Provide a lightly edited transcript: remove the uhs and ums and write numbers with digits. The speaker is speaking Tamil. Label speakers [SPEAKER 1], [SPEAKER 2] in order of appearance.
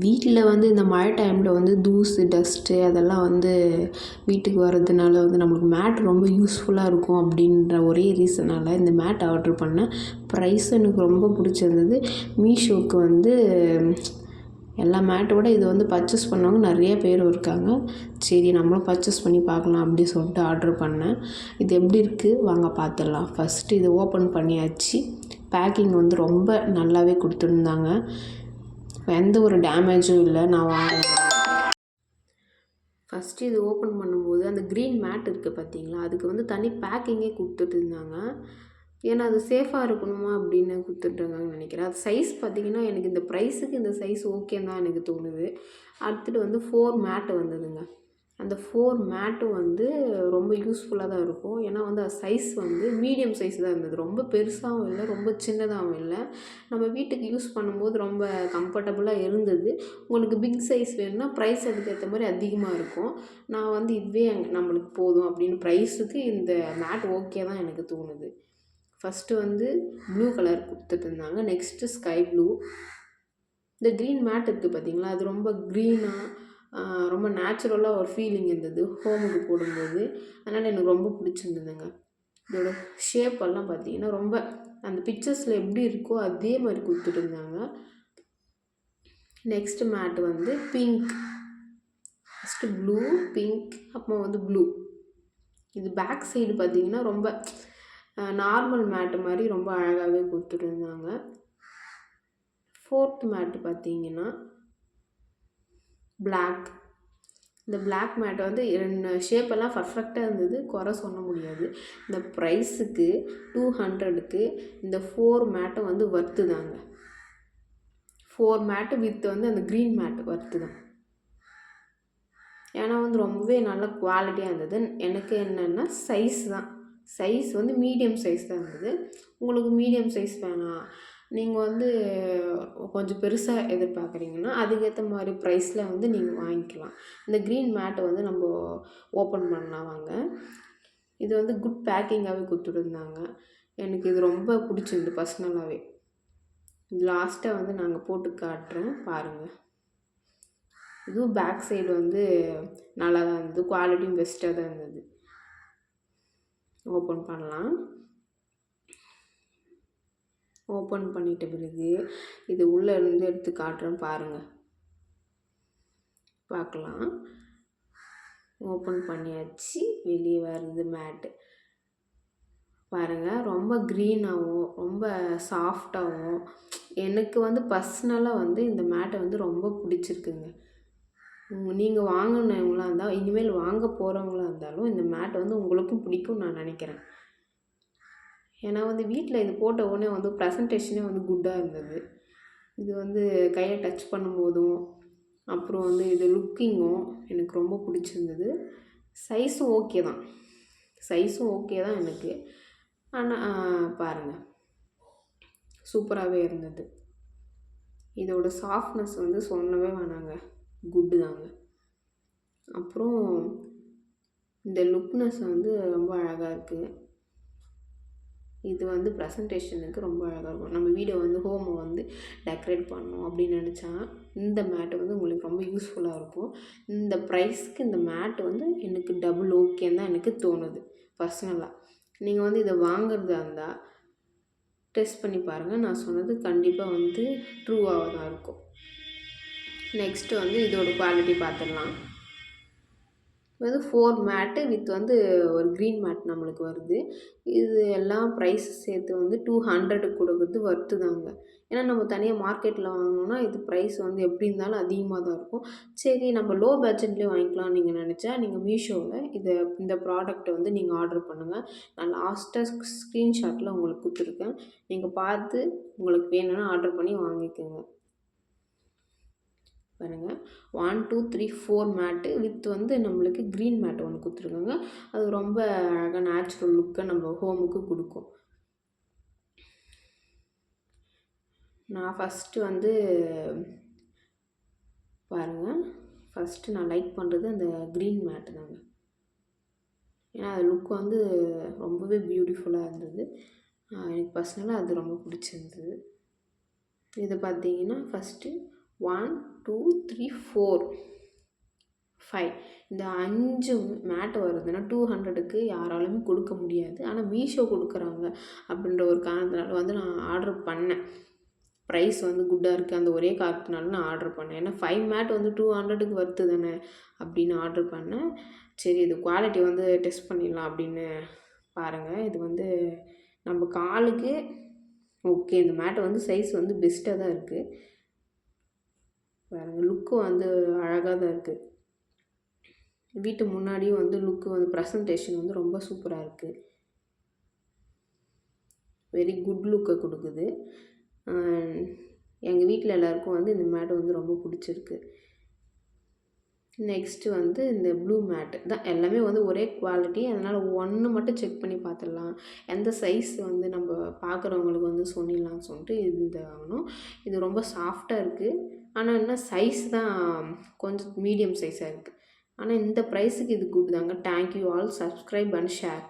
[SPEAKER 1] வீட்டில் வந்து இந்த மழை டைமில் வந்து தூசு டஸ்ட்டு அதெல்லாம் வந்து வீட்டுக்கு வர்றதுனால வந்து நம்மளுக்கு மேட் ரொம்ப யூஸ்ஃபுல்லாக இருக்கும் அப்படின்ற ஒரே ரீசனால் இந்த மேட் ஆர்டர் பண்ணேன். ப்ரைஸும் எனக்கு ரொம்ப பிடிச்சிருந்தது. மீஷோவுக்கு வந்து எல்லா மேட்டோட இது வந்து பர்ச்சேஸ் பண்ணவங்க நிறைய பேர் இருக்காங்க. சரி நம்மளும் பர்ச்சேஸ் பண்ணி பார்க்கலாம் அப்படி சொல்லிட்டு ஆர்டர் பண்ணேன். இது எப்படி இருக்குது வாங்க பார்த்துடலாம். ஃபஸ்ட்டு இது ஓப்பன் பண்ணியாச்சு. பேக்கிங் வந்து ரொம்ப நல்லாவே கொடுத்துருந்தாங்க. எந்த ஒரு டேமேஜும் இல்லை. நான் வாங்கினேன். ஃபஸ்ட்டு இது ஓப்பன் பண்ணும்போது அந்த க்ரீன் மேட் இருக்குது பார்த்தீங்களா, அதுக்கு வந்து தனி பேக்கிங்கே கொடுத்துட்டு இருந்தாங்க. ஏன்னா அது சேஃபாக இருக்கணுமா அப்படின்னு கொடுத்துட்ருக்காங்கன்னு நினைக்கிறேன். அது சைஸ் பார்த்திங்கன்னா எனக்கு இந்த ப்ரைஸுக்கு இந்த சைஸ் ஓகேன்னு தான் எனக்கு தோணுது. அடுத்துட்டு வந்து 4 மேட்டு வந்ததுங்க. அந்த 4 மேட்டும் வந்து ரொம்ப யூஸ்ஃபுல்லாக தான் இருக்கும். ஏன்னா வந்து அது சைஸ் வந்து மீடியம் சைஸ் தான் இருந்தது. ரொம்ப பெருசாகவும் இல்லை, ரொம்ப சின்னதாகவும் இல்லை. நம்ம வீட்டுக்கு யூஸ் பண்ணும்போது ரொம்ப கம்ஃபர்டபுளாக இருந்தது. உங்களுக்கு பிக் சைஸ் வேணும்னா ப்ரைஸ் அதுக்கேற்ற மாதிரி அதிகமாக இருக்கும். நான் வந்து இதுவே நம்மளுக்கு போதும் அப்படின்னு ப்ரைஸுக்கு இந்த மேட் ஓகே தான் எனக்கு தோணுது. ஃபஸ்ட்டு வந்து ப்ளூ கலர் கொடுத்துட்டு இருந்தாங்க. Next sky blue. இந்த க்ரீன் மேட் இருக்குது பார்த்தீங்களா, அது ரொம்ப க்ரீனாக ரொம்ப நேச்சுரலாக ஒரு ஃபீலிங் இருந்தது ஹோமுக்கு போடும்போது. அதனால் எனக்கு ரொம்ப பிடிச்சிருந்ததுங்க. இதோட ஷேப்பெல்லாம் பார்த்தீங்கன்னா ரொம்ப அந்த பிக்சர்ஸில் எப்படி இருக்கோ அதே மாதிரி கொடுத்துட்டு இருந்தாங்க. நெக்ஸ்ட்டு மேட்டு வந்து பிங்க். ஃபஸ்ட்டு ப்ளூ, பிங்க், அப்புறம் வந்து ப்ளூ. இது பேக் சைடு பார்த்தீங்கன்னா ரொம்ப நார்மல் மேட்டு மாதிரி ரொம்ப அழகாகவே கொடுத்துட்டு இருந்தாங்க. 4th மேட்டு பார்த்தீங்கன்னா பிளாக். இந்த பிளாக் மேட் வந்து ஷேப்பெல்லாம் பர்ஃபெக்டாக இருந்தது, குறை சொல்ல முடியாது. இந்த ப்ரைஸுக்கு 200க்கு இந்த 4 மேட்டும் வந்து வர்த்து தாங்க. 4 மேட்டு வித் வந்து அந்த க்ரீன் மேட் வர்த்து தான். ஏன்னா வந்து ரொம்பவே நல்ல குவாலிட்டியாக இருந்தது. எனக்கு என்னென்னா சைஸ் தான். சைஸ் வந்து மீடியம் சைஸ் தான் இருந்தது. உங்களுக்கு மீடியம் சைஸ் வேணாம், நீங்கள் வந்து கொஞ்சம் பெருசாக எதிர்பார்க்குறீங்கன்னா அதுக்கேற்ற மாதிரி ப்ரைஸில் வந்து நீங்கள் வாங்கிக்கலாம். இந்த க்ரீன் மேட்டை வந்து நம்ம ஓப்பன் பண்ணலாம் வாங்க. இது வந்து குட் பேக்கிங்காகவே கொடுத்துருந்தாங்க. எனக்கு இது ரொம்ப பிடிச்சிருந்து பர்சனலாகவே. லாஸ்ட்டாக வந்து நாங்கள் போட்டு காட்டுறேன் பாருங்கள். இதுவும் பேக் சைடு வந்து நல்லா தான் இருந்தது, குவாலிட்டியும் பெஸ்ட்டாக தான் இருந்தது. ஓப்பன் பண்ணலாம். ஓப்பன் பண்ணிட்ட பிறகு இது உள்ளே இருந்து எடுத்து காட்டுறேன் பாருங்கள். பார்க்கலாம். ஓப்பன் பண்ணியாச்சு. வெளியே வருது மேட்டு பாருங்கள். ரொம்ப க்ரீனாகவும் ரொம்ப சாஃப்டாகவும் எனக்கு வந்து பர்சனலாக வந்து இந்த மேட்டை வந்து ரொம்ப பிடிச்சிருக்குங்க. நீங்கள் வாங்கினவங்களாக இருந்தால் இனிமேல் வாங்க போகிறவங்களா இருந்தாலும் இந்த மேட்டை வந்து உங்களுக்கும் பிடிக்கும்னு நான் நினைக்கிறேன். ஏன்னா வந்து வீட்டில் இது போட்ட உடனே வந்து ப்ரெசன்டேஷனே வந்து குட்டாக இருந்தது. இது வந்து கையை டச் பண்ணும்போதும் அப்புறம் வந்து இது லுக்கிங்கும் எனக்கு ரொம்ப பிடிச்சிருந்தது. சைஸும் ஓகே தான். சைஸும் ஓகே தான் எனக்கு. ஆனால் பாருங்கள் சூப்பராகவே இருந்தது. இதோட சாஃப்ட்னஸ் வந்து சொல்லவே வேணாங்க, குட்டு தாங்க. அப்புறம் இந்த லுக்னஸ் வந்து ரொம்ப அழகாக இருக்குது. இது வந்து ப்ரெசன்டேஷனுக்கு ரொம்ப அழகாக இருக்கும். நம்ம வீடை வந்து ஹோமை வந்து டெக்கரேட் பண்ணணும் அப்படின்னு நினச்சா இந்த மேட்டு வந்து உங்களுக்கு ரொம்ப யூஸ்ஃபுல்லாக இருக்கும். இந்த ப்ரைஸ்க்கு இந்த மேட்டு வந்து எனக்கு டபுள் ஓகேன்னு தான் எனக்கு தோணுது பர்சனலாக. நீங்கள் வந்து இதை வாங்குறதா இருந்தால் டெஸ்ட் பண்ணி பாருங்கள். நான் சொன்னது கண்டிப்பாக வந்து ட்ரூவாக தான் இருக்கும். நெக்ஸ்ட்டு வந்து இதோட குவாலிட்டி பார்த்துடலாம். வந்து 4 மேட்டு வித் வந்து ஒரு க்ரீன் மேட் நம்மளுக்கு வருது. இது எல்லாம் ப்ரைஸ் சேர்த்து வந்து 200 கொடுக்குறது வர்த்து தாங்க. ஏன்னா நம்ம தனியாக மார்க்கெட்டில் வாங்கினோன்னா இது ப்ரைஸ் வந்து எப்படி இருந்தாலும் அதிகமாக தான் இருக்கும். சரி நம்ம லோ பட்ஜெட்லேயே வாங்கிக்கலாம்னு நீங்கள் நினச்சா நீங்கள் மீஷோவில் இந்த ப்ராடக்ட்டை வந்து நீங்கள் ஆர்டர் பண்ணுங்கள். நான் லாஸ்ட்டாக ஸ்க்ரீன்ஷாட்டில் உங்களுக்கு கொடுத்துருக்கேன். நீங்கள் பார்த்து உங்களுக்கு வேணும்னா ஆர்டர் பண்ணி வாங்கிக்கோங்க. பாருங்கள் 1 2 3 4 மேட்டு வித் வந்து நம்மளுக்கு க்ரீன் மேட் ஒன்று கொடுத்துருக்காங்க. அது ரொம்ப அழகாக நேச்சுரல் லுக்கை நம்ம ஹோமுக்கு கொடுக்கும். நான் ஃபஸ்ட்டு வந்து பாருங்கள், ஃபஸ்ட்டு நான் லைக் பண்ணுறது அந்த க்ரீன் மேட்டு தாங்க. ஏன்னா அது லுக் வந்து ரொம்பவே பியூட்டிஃபுல்லாக இருந்தது. எனக்கு பர்சனலாக அது ரொம்ப பிடிச்சிருந்தது. இது பார்த்தீங்கன்னா ஃபஸ்ட்டு 1 2 3 4 5 இந்த 5 மேட் வருதுன்னா 200க்கு யாராலுமே கொடுக்க முடியாது. ஆனால் மீஷோ கொடுக்குறாங்க அப்படின்ற ஒரு காரணத்தினால வந்து நான் ஆர்டர் பண்ணேன். ப்ரைஸ் வந்து குட்டாக இருக்குது அந்த ஒரே காரணத்தினால நான் ஆர்டர் பண்ணேன். ஏன்னா 5 மேட் வந்து 200க்கு வருது தானே அப்படின்னு ஆர்டர் பண்ணேன். சரி இது குவாலிட்டி வந்து டெஸ்ட் பண்ணிடலாம் அப்படின்னு பாருங்கள். இது வந்து நம்ம காலுக்கு ஓகே. இந்த மேட்டை வந்து சைஸ் வந்து பெஸ்ட்டாக தான் இருக்குது. பாருங்கள் லுக்கு வந்து அழகாக தான் இருக்குது. வீட்டு முன்னாடியும் வந்து லுக்கு வந்து ப்ரெசன்டேஷன் வந்து ரொம்ப சூப்பராக இருக்குது. வெரி குட் லுக்கை கொடுக்குது. எங்கள் வீட்டில் எல்லாருக்கும் வந்து இந்த மேட்டு வந்து ரொம்ப பிடிச்சிருக்கு. நெக்ஸ்ட்டு வந்து இந்த ப்ளூ மேட்டு தான். எல்லாமே வந்து ஒரே குவாலிட்டி. அதனால் ஒன்று மட்டும் செக் பண்ணி பார்த்துடலாம். எந்த சைஸ் வந்து நம்ம பார்க்குறவங்களுக்கு வந்து சொன்னிடலாம்னு சொல்லிட்டு இந்த வாங்கினோம். இது ரொம்ப சாஃப்டாக இருக்குது. ஆனால் என்ன சைஸ் தான் கொஞ்சம் மீடியம் சைஸாக இருக்குது. ஆனால் இந்த ப்ரைஸுக்கு இது குட் தாங்க. Thank you all. Subscribe and share.